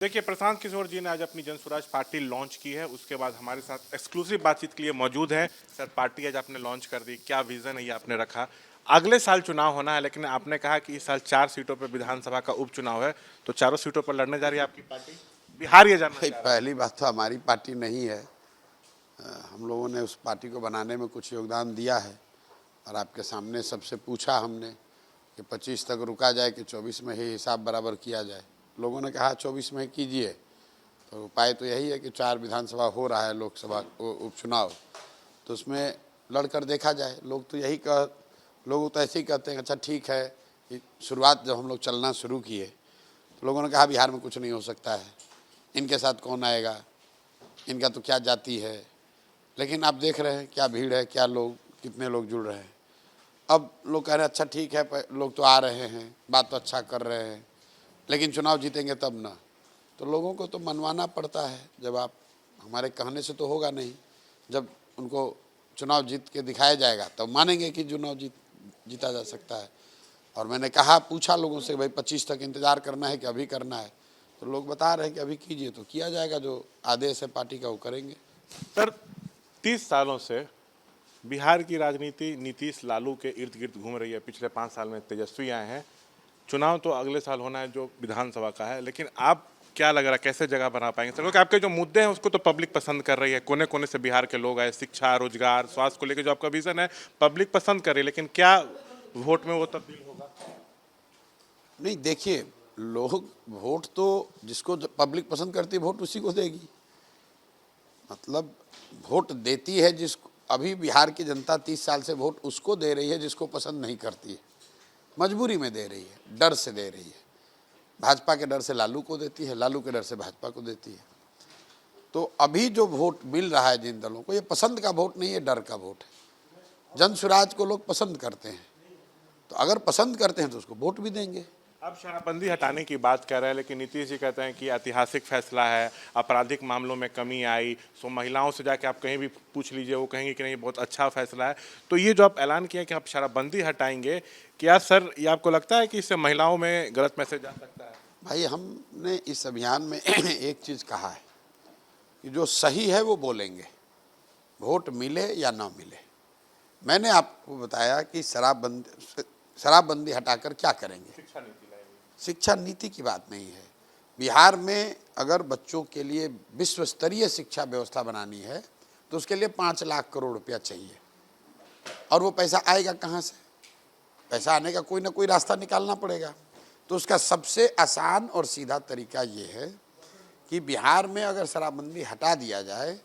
देखिए, प्रशांत किशोर जी ने आज अपनी जन स्वराज पार्टी लॉन्च की है। उसके बाद हमारे साथ एक्सक्लूसिव बातचीत के लिए मौजूद है। सर, पार्टी आज आपने लॉन्च कर दी, क्या विजन है ये आपने रखा? अगले साल चुनाव होना है, लेकिन आपने कहा कि इस साल 4 सीटों पर विधानसभा का उपचुनाव है, तो चारों सीटों पर लड़ने जा रही है आपकी पार्टी? बिहार ये जानना भाई चाह रहा है। पहली बात तो हमारी पार्टी नहीं है। हम लोगों ने उस पार्टी को बनाने में कुछ योगदान दिया है और आपके सामने सबसे पूछा हमने कि 25 तक रुका जाए कि 24 में ही हिसाब बराबर किया जाए। लोगों ने कहा 24 में कीजिए, तो उपाय तो यही है कि 4 विधानसभा हो रहा है, लोकसभा उपचुनाव, तो उसमें लड़कर देखा जाए। लोग तो ऐसे ही कहते हैं अच्छा ठीक है। शुरुआत जब हम लोग चलना शुरू किए तो लोगों ने कहा बिहार में कुछ नहीं हो सकता है, इनके साथ कौन आएगा, इनका तो क्या जाति है। लेकिन आप देख रहे हैं क्या भीड़ है, क्या लोग, कितने लोग जुड़ रहे हैं। अब लोग कह रहे हैं अच्छा ठीक है, लोग तो आ रहे हैं, बात तो अच्छा कर रहे हैं, लेकिन चुनाव जीतेंगे तब ना। तो लोगों को तो मनवाना पड़ता है। जब आप हमारे कहने से तो होगा नहीं, जब उनको चुनाव जीत के दिखाया जाएगा तब मानेंगे कि चुनाव जीता जा सकता है। और मैंने कहा, पूछा लोगों से भाई 25 तक इंतज़ार करना है कि अभी करना है, तो लोग बता रहे हैं कि अभी कीजिए, तो किया जाएगा। जो आदेश है पार्टी का वो करेंगे। सर, 30 सालों से बिहार की राजनीति नीतीश लालू के इर्द गिर्द घूम रही है। पिछले 5 साल में तेजस्वी आए हैं। चुनाव तो अगले साल होना है जो विधानसभा का है, लेकिन आप क्या लग रहा है कैसे जगह बना पाएंगे सर? क्योंकि आपके जो मुद्दे हैं उसको तो पब्लिक पसंद कर रही है, कोने कोने से बिहार के लोग आए, शिक्षा, रोजगार, स्वास्थ्य को लेकर जो आपका विजन है पब्लिक पसंद कर रही है, लेकिन क्या वोट में वो तब्दील होगा? नहीं, देखिए, लोग वोट तो जिसको पब्लिक पसंद करती है वोट उसी को देगी। मतलब वोट देती है जिसको, अभी बिहार की जनता 30 साल से वोट उसको दे रही है जिसको पसंद नहीं करती है, मजबूरी में दे रही है, डर से दे रही है। भाजपा के डर से लालू को देती है, लालू के डर से भाजपा को देती है। तो अभी जो वोट मिल रहा है जिन दलों को, ये पसंद का वोट नहीं है, डर का वोट है। जन स्वराज को लोग पसंद करते हैं, तो अगर पसंद करते हैं तो उसको वोट भी देंगे। अब शराबबंदी हटाने की बात कर रहे हैं, लेकिन नीतीश जी कहते हैं कि ऐतिहासिक फैसला है, आपराधिक मामलों में कमी आई। सो महिलाओं से जाके आप कहीं भी पूछ लीजिए, वो कहेंगे कि नहीं बहुत अच्छा फैसला है। तो ये जो आप ऐलान किया कि आप शराबबंदी हटाएंगे, क्या सर ये आपको लगता है कि इससे महिलाओं में गलत मैसेज जा सकता है? भाई, हमने इस अभियान में एक चीज़ कहा है कि जो सही है वो बोलेंगे, वोट मिले या ना मिले। मैंने आपको बताया कि शराबबंदी हटाकर क्या करेंगे। शिक्षा नीति लाएंगे। शिक्षा नीति की बात नहीं है। बिहार में अगर बच्चों के लिए विश्व स्तरीय शिक्षा व्यवस्था बनानी है तो उसके लिए 5 लाख करोड़ रुपया चाहिए। और वो पैसा आएगा कहाँ से? पैसा आने का कोई ना कोई रास्ता निकालना पड़ेगा। तो उसका सबसे आसान और सीधा तरीका ये है कि बिहार में अगर शराबबंदी हटा दिया जाए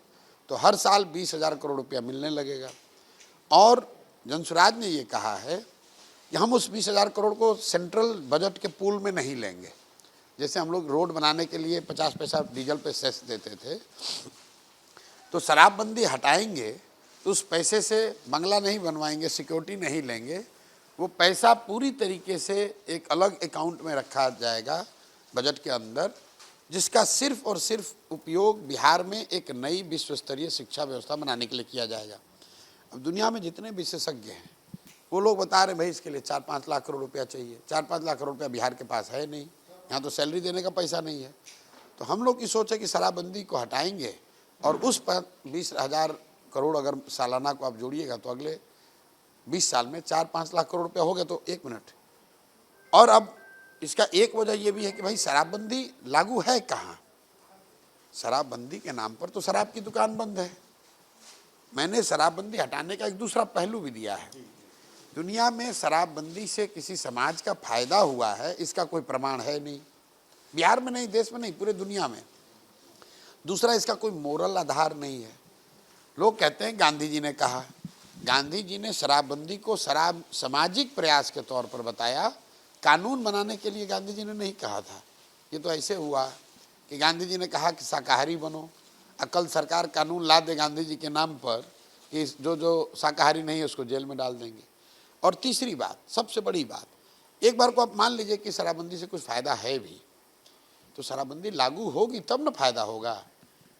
तो हर साल 20,000 करोड़ रुपया मिलने लगेगा। और जनसुराज ने ये कहा है कि हम उस 20,000 करोड़ को सेंट्रल बजट के पूल में नहीं लेंगे। जैसे हम लोग रोड बनाने के लिए 50 पैसा डीजल पे सेस देते थे, तो शराबबंदी हटाएंगे तो उस पैसे से बंगला नहीं बनवाएंगे, सिक्योरिटी नहीं लेंगे। वो पैसा पूरी तरीके से एक अलग अकाउंट में रखा जाएगा बजट के अंदर, जिसका सिर्फ और सिर्फ उपयोग बिहार में एक नई विश्व स्तरीय शिक्षा व्यवस्था बनाने के लिए किया जाएगा। अब दुनिया में जितने विशेषज्ञ हैं वो लोग बता रहे हैं भाई इसके लिए 4-5 लाख करोड़ रुपया चाहिए। 4-5 लाख करोड़ रुपया बिहार के पास है नहीं, यहाँ तो सैलरी देने का पैसा नहीं है। तो हम लोग की सोच है कि शराबबंदी को हटाएंगे और उस पर 20,000 करोड़ अगर सालाना को आप जोड़िएगा तो अगले 20 साल में 4-5 लाख करोड़ रुपया हो गया। तो 1 मिनट, और अब इसका एक वजह यह भी है कि भाई शराबबंदी लागू है कहाँ? शराबबंदी के नाम पर तो शराब की दुकान बंद है। मैंने शराबबंदी हटाने का एक दूसरा पहलू भी दिया है। दुनिया में शराबबंदी से किसी समाज का फायदा हुआ है इसका कोई प्रमाण है नहीं, बिहार में नहीं, देश में नहीं, पूरे दुनिया में। दूसरा, इसका कोई मोरल आधार नहीं है। लोग कहते हैं गांधी जी ने कहा, गांधी जी ने शराबबंदी को शराब सामाजिक प्रयास के तौर पर बताया, कानून बनाने के लिए गांधी जी ने नहीं कहा था। ये तो ऐसे हुआ कि गांधी जी ने कहा कि शाकाहारी बनो, कल सरकार कानून ला दे गांधी जी के नाम पर कि जो शाकाहारी नहीं है उसको जेल में डाल देंगे। और तीसरी बात, सबसे बड़ी बात, एक बार को आप मान लीजिए कि शराबबंदी से कुछ फ़ायदा है भी, तो शराबबंदी लागू होगी तब ना फ़ायदा होगा।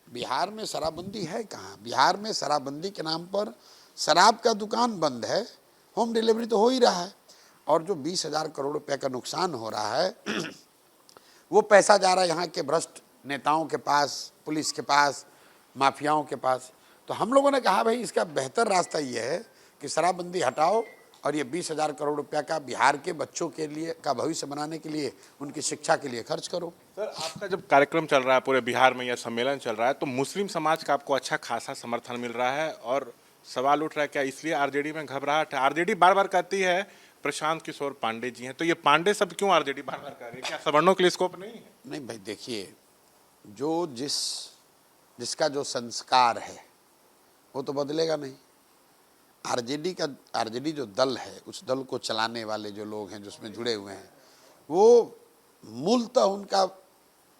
बिहार में शराबबंदी है कहाँ? बिहार में शराबबंदी के नाम पर शराब का दुकान बंद है, होम डिलीवरी तो हो ही रहा है। और जो 20,000 करोड़ रुपये का नुकसान हो रहा है वो पैसा जा रहा है यहाँ के भ्रष्ट नेताओं के पास, पुलिस के पास, माफियाओं के पास। तो हम लोगों ने कहा भाई इसका बेहतर रास्ता ये है कि शराबबंदी हटाओ और ये 20,000 करोड़ रुपया का बिहार के बच्चों के लिए का भविष्य बनाने के लिए, उनकी शिक्षा के लिए खर्च करो। सर, आपका जब कार्यक्रम चल रहा है पूरे बिहार में, यह सम्मेलन चल रहा है, तो मुस्लिम समाज का आपको अच्छा खासा समर्थन मिल रहा है और सवाल उठ रहा है क्या इसलिए आरजेडी में घबराहट है? आरजेडी बार बार कहती है प्रशांत किशोर पांडे जी हैं, तो ये पांडे सब क्यों आरजेडी बार बार कह रही है? क्या सवर्णों के लिए स्कोप नहीं है? नहीं भाई देखिए, जो जिसका जो संस्कार है वो तो बदलेगा नहीं। आरजेडी जो दल है, उस दल को चलाने वाले जो लोग हैं, जो उसमें जुड़े हुए हैं, वो मूलतः उनका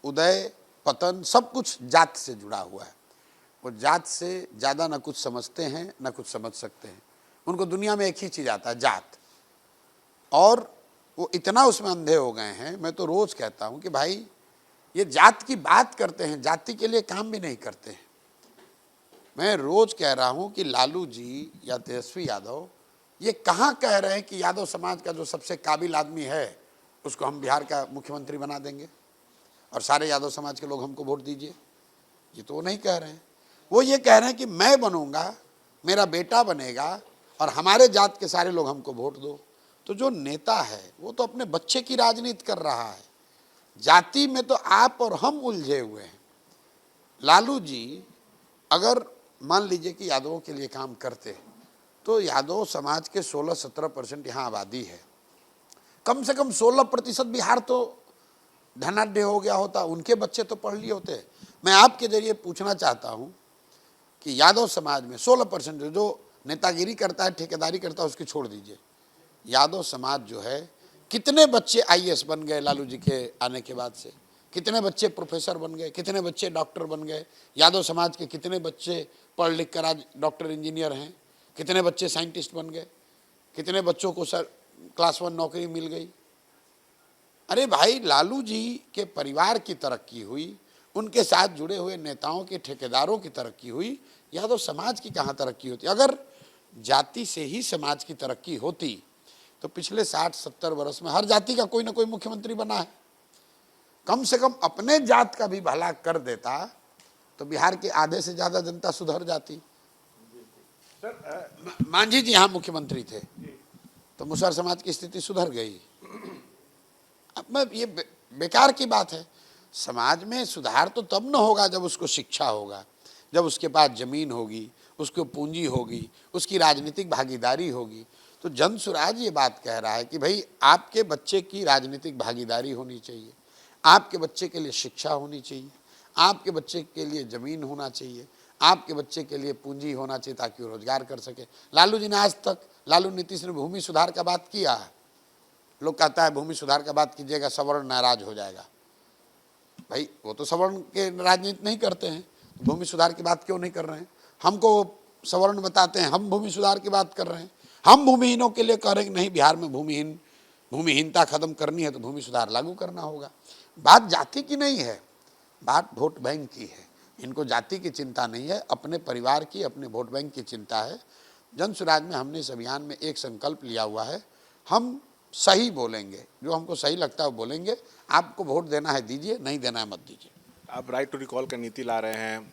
उदय पतन सब कुछ जात से जुड़ा हुआ है। वो जात से ज़्यादा न कुछ समझते हैं न कुछ समझ सकते हैं। उनको दुनिया में एक ही चीज़ आता है, जात। और वो इतना उसमें अंधे हो गए हैं, मैं तो रोज़ कहता हूँ कि भाई ये जात की बात करते हैं, जाति के लिए काम भी नहीं करते हैं। मैं रोज कह रहा हूं कि लालू जी या तेजस्वी यादव ये कहाँ कह रहे हैं कि यादव समाज का जो सबसे काबिल आदमी है उसको हम बिहार का मुख्यमंत्री बना देंगे और सारे यादव समाज के लोग हमको वोट दीजिए। ये तो वो नहीं कह रहे हैं। वो ये कह रहे हैं कि मैं बनूंगा, मेरा बेटा बनेगा और हमारे जात के सारे लोग हमको वोट दो। तो जो नेता है वो तो अपने बच्चे की राजनीति कर रहा है। जाति में तो आप और हम उलझे हुए हैं। लालू जी अगर मान लीजिए कि यादवों के लिए काम करते तो यादव समाज के 16-17% यहाँ आबादी है, कम से कम 16% बिहार तो धनाढ्य हो गया होता, उनके बच्चे तो पढ़ लिए होते। मैं आपके जरिए पूछना चाहता हूँ कि यादव समाज में 16% जो नेतागिरी करता है, ठेकेदारी करता है, उसकी छोड़ दीजिए। यादव समाज जो है, कितने बच्चे आईएएस बन गए लालू जी के आने के बाद से, कितने बच्चे प्रोफेसर बन गए, कितने बच्चे डॉक्टर बन गए। यादव समाज के कितने बच्चे पढ़ लिख कर आज डॉक्टर इंजीनियर हैं, कितने बच्चे साइंटिस्ट बन गए, कितने बच्चों को सर क्लास 1 नौकरी मिल गई। अरे भाई, लालू जी के परिवार की तरक्की हुई, उनके साथ जुड़े हुए नेताओं के, ठेकेदारों की तरक्की हुई, यादव समाज की कहाँ तरक्की होती? अगर जाति से ही समाज की तरक्की होती तो पिछले 60-70 वर्ष में हर जाति का कोई ना कोई मुख्यमंत्री बना है। कम से कम अपने जात का भी भला कर देता तो बिहार के आधे से ज्यादा जनता सुधर जाती। मांझी जी यहाँ मुख्यमंत्री थे तो मुसहर समाज की स्थिति सुधर गई। अब मैं ये बेकार की बात है। समाज में सुधार तो तब न होगा जब उसको शिक्षा होगा, जब उसके पास जमीन होगी, उसको पूंजी होगी, उसकी राजनीतिक भागीदारी होगी। तो जन सुराज ये बात कह रहा है कि भाई आपके बच्चे की राजनीतिक भागीदारी होनी चाहिए, आपके बच्चे के लिए शिक्षा होनी चाहिए, आपके बच्चे के लिए ज़मीन होना चाहिए, आपके बच्चे के लिए पूंजी होना चाहिए ताकि वो रोजगार कर सके। लालू जी ने आज तक, लालू नीतीश ने भूमि सुधार का बात किया है। लोग कहता है भूमि सुधार का बात कीजिएगा सवर्ण नाराज हो जाएगा। भाई वो तो सवर्ण के राजनीति नहीं करते हैं, तो भूमि सुधार की बात क्यों नहीं कर रहे हैं? हमको सवर्ण बताते हैं, हम भूमि सुधार की बात कर रहे हैं। हम भूमिहीनों के लिए कह रहे हैं कि नहीं, बिहार में भूमिहीनता खत्म करनी है तो भूमि सुधार लागू करना होगा। बात जाति की नहीं है, बात वोट बैंक की है। इनको जाति की चिंता नहीं है, अपने परिवार की, अपने वोट बैंक की चिंता है। जन सुराज में हमने इस अभियान में एक संकल्प लिया हुआ है, हम सही बोलेंगे, जो हमको सही लगता है वो बोलेंगे। आपको वोट देना है दीजिए, नहीं देना है मत दीजिए। आप राइट टू रिकॉल का नीति ला रहे हैं,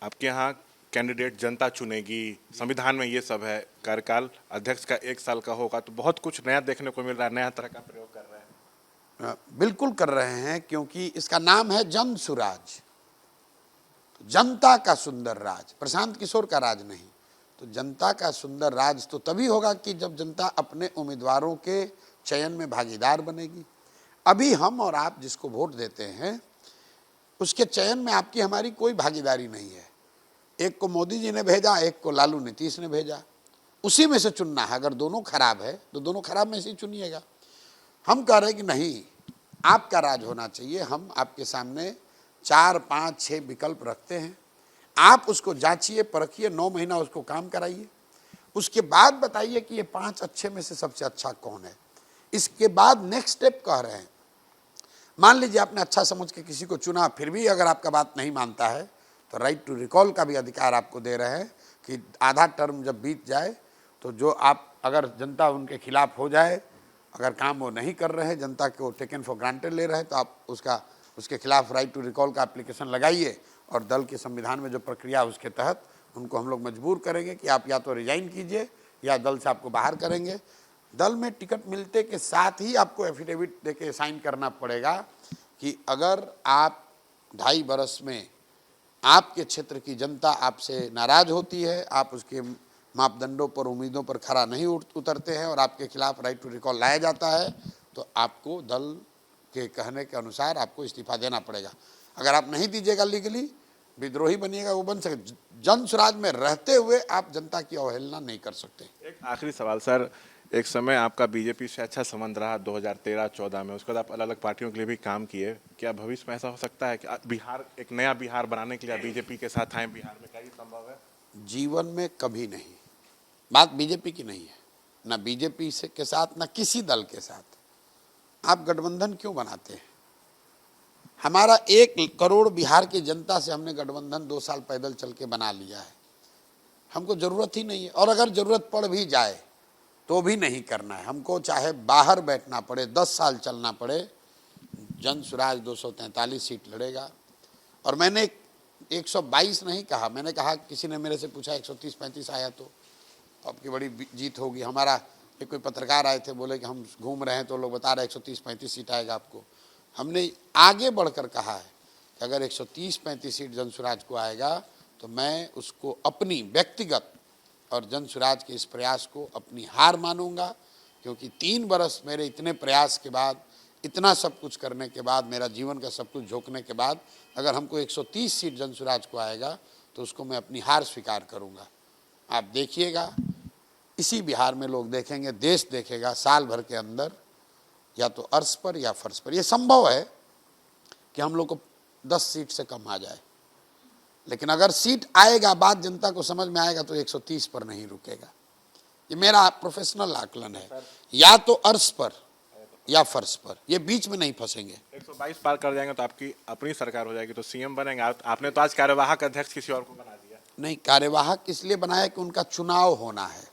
आपके यहाँ कैंडिडेट जनता चुनेगी, संविधान में ये सब है, कार्यकाल अध्यक्ष का 1 साल का होगा, तो बहुत कुछ नया देखने को मिल रहा है, नया तरह का प्रयोग कर रहे हैं। बिल्कुल कर रहे हैं, क्योंकि इसका नाम है जन सुराज, जनता का सुंदर राज, प्रशांत किशोर का राज नहीं। तो जनता का सुंदर राज तो तभी होगा कि जब जनता अपने उम्मीदवारों के चयन में भागीदार बनेगी। अभी हम और आप जिसको वोट देते हैं उसके चयन में आपकी हमारी कोई भागीदारी नहीं है। एक को मोदी जी ने भेजा, एक को लालू नीतीश ने भेजा, उसी में से चुनना है। अगर दोनों खराब है तो दोनों खराब में से ही चुनिएगा। हम कह रहे हैं कि नहीं, आपका राज होना चाहिए। हम आपके सामने 4, 5, 6 विकल्प रखते हैं, आप उसको जांचिए, परखिए, 9 महीना उसको काम कराइए, उसके बाद बताइए कि ये 5 अच्छे में से सबसे अच्छा कौन है। इसके बाद नेक्स्ट स्टेप कह रहे हैं, मान लीजिए आपने अच्छा समझ के किसी को चुना, फिर भी अगर आपका बात नहीं मानता है तो राइट टू रिकॉल का भी अधिकार आपको दे रहे हैं कि आधा टर्म जब बीत जाए तो जो आप, अगर जनता उनके खिलाफ हो जाए, अगर काम वो नहीं कर रहे हैं, जनता को टेकन फॉर ग्रांटेड ले रहे हैं, तो आप उसका उसके खिलाफ राइट टू रिकॉल का एप्लीकेशन लगाइए और दल के संविधान में जो प्रक्रिया है उसके तहत उनको हम लोग मजबूर करेंगे कि आप या तो रिजाइन कीजिए या दल से आपको बाहर करेंगे। दल में टिकट मिलते के साथ ही आपको एफिडेविट देके साइन करना पड़ेगा कि अगर आप 2.5 बरस में आपके क्षेत्र की जनता आपसे नाराज होती है, आप उसके मापदंडों पर, उम्मीदों पर खरा नहीं उतरते हैं और आपके खिलाफ राइट टू रिकॉल लाया जाता है, तो आपको दल के कहने के अनुसार आपको इस्तीफा देना पड़ेगा। अगर आप नहीं दीजिएगा लीगली, विद्रोही बनिएगा, वो बन सके। जन स्वराज में रहते हुए आप जनता की अवहेलना नहीं कर सकते। एक आखिरी सवाल सर, एक समय आपका बीजेपी से अच्छा संबंध रहा 2013-14 में, उसके बाद आप अलग अलग पार्टियों के लिए भी काम किए। क्या भविष्य में ऐसा हो सकता है कि बिहार, एक नया बिहार बनाने के लिए बीजेपी के साथ आए बिहार में? क्या ये संभव है? जीवन में कभी नहीं। बात बीजेपी की नहीं है, ना बीजेपी से के साथ, ना किसी दल के साथ। आप गठबंधन क्यों बनाते हैं? हमारा 1 करोड़ बिहार की जनता से हमने गठबंधन 2 साल पैदल चल के बना लिया है। हमको जरूरत ही नहीं है, और अगर जरूरत पड़ भी जाए तो भी नहीं करना है हमको। चाहे बाहर बैठना पड़े, 10 साल चलना पड़े, जन स्वराज 243 सीट लड़ेगा। और मैंने 122 नहीं कहा, मैंने कहा, किसी ने मेरे से पूछा 130-35 आया तो आपकी बड़ी जीत होगी। हमारा एक कोई पत्रकार आए थे, बोले कि हम घूम रहे हैं तो लोग बता रहे हैं 130-35 सीट आएगा आपको। हमने आगे बढ़कर कहा है कि अगर 130-35 सीट जन स्वराज को आएगा तो मैं उसको अपनी व्यक्तिगत और जन स्वराज के इस प्रयास को अपनी हार मानूंगा, क्योंकि 3 बरस मेरे इतने प्रयास के बाद, इतना सब कुछ करने के बाद, मेरा जीवन का सब कुछ झोंकने के बाद, अगर हमको 130 सीट जन स्वराज को आएगा तो उसको मैं अपनी हार स्वीकार करूंगा। आप देखिएगा, इसी बिहार में लोग देखेंगे, देश देखेगा, साल भर के अंदर या तो अर्श पर या फर्श पर। यह संभव है कि हम लोग को 10 सीट से कम आ जाए, लेकिन अगर सीट आएगा, बात जनता को समझ में आएगा, तो 130 पर नहीं रुकेगा। ये मेरा प्रोफेशनल आकलन है, या तो अर्श पर या फर्श पर, ये बीच में नहीं फंसेंगे। 122 पार कर जाएंगे तो आपकी अपनी सरकार हो जाएगी, तो सीएम बनेंगे। आपने तो आज कार्यवाहक अध्यक्ष किसी और को बना दिया। नहीं, कार्यवाहक इसलिए बनाया कि उनका चुनाव होना है।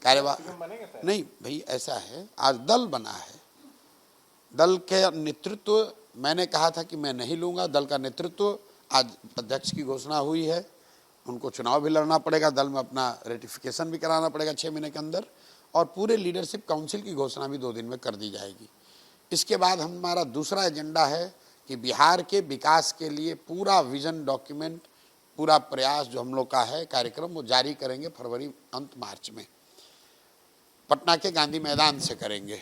कार्यवाहक नहीं भाई, ऐसा है, आज दल बना है। दल के नेतृत्व, मैंने कहा था कि मैं नहीं लूंगा दल का नेतृत्व। आज अध्यक्ष की घोषणा हुई है, उनको चुनाव भी लड़ना पड़ेगा, दल में अपना रेटिफिकेशन भी कराना पड़ेगा 6 महीने के अंदर, और पूरे लीडरशिप काउंसिल की घोषणा भी 2 दिन में कर दी जाएगी। इसके बाद हमारा दूसरा एजेंडा है कि बिहार के विकास के लिए पूरा विजन डॉक्यूमेंट, पूरा प्रयास जो हम लोग का है कार्यक्रम, वो जारी करेंगे फरवरी अंत मार्च में, पटना के गांधी मैदान से करेंगे।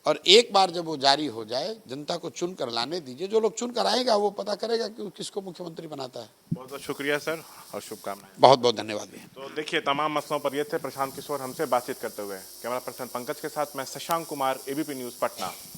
और एक बार जब वो जारी हो जाए, जनता को चुन कर लाने दीजिए, जो लोग चुन कर आएगा वो पता करेगा कि किसको मुख्यमंत्री बनाता है। बहुत बहुत शुक्रिया सर, और शुभकामनाएं। बहुत बहुत धन्यवाद भैया। तो देखिए, तमाम मसलों पर ये थे प्रशांत किशोर हमसे बातचीत करते हुए। कैमरा पर्सन पंकज के साथ मैं शशांक कुमार, एबीपी न्यूज़ पटना।